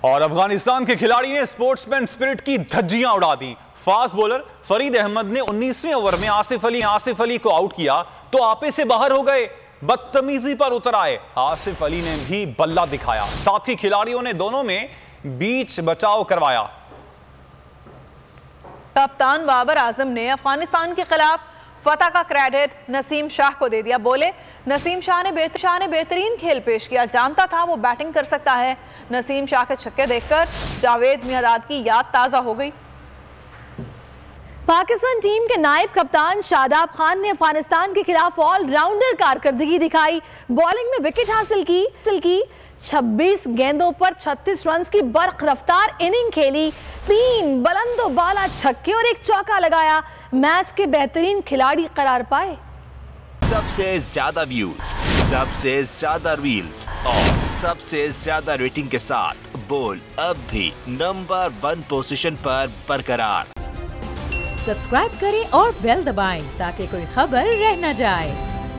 और अफगानिस्तान के खिलाड़ी ने स्पोर्ट्समैन स्पिरिट की धज्जियां उड़ा दी। फास्ट बॉलर फरीद अहमद ने 19वें ओवर में आसिफ अली को आउट किया तो आपे से बाहर हो गए, बदतमीजी पर उतर आए। आसिफ अली ने भी बल्ला दिखाया, साथ ही खिलाड़ियों ने दोनों में बीच बचाव करवाया। कप्तान बाबर आजम ने अफगानिस्तान के खिलाफ फतह का क्रेडिट नसीम शाह को दे दिया। बोले, नसीम शाह ने बेहतरीन खेल पेश किया, जानता था वो बैटिंग कर सकता है। नसीम शाह के छक्के देखकर जावेद मियांदाद की याद ताज़ा हो गई। पाकिस्तान टीम के नायब कप्तान शादाब खान ने अफगानिस्तान के खिलाफ ऑलराउंडर कारकर्दगी दिखाई। बॉलिंग में विकेट हासिल की 26 गेंदों पर 36 रन की बर्क रफ्तार इनिंग खेली, 3 बुलंदो बाला छक्के और 1 चौका लगाया। मैच के बेहतरीन खिलाड़ी करार पाए। सबसे ज्यादा व्यूज, सबसे ज्यादा रील्स और सबसे ज्यादा रेटिंग के साथ बोल अब भी नंबर 1 पोजीशन पर बरकरार। सब्सक्राइब करें और बेल दबाएं ताकि कोई खबर रह न जाए।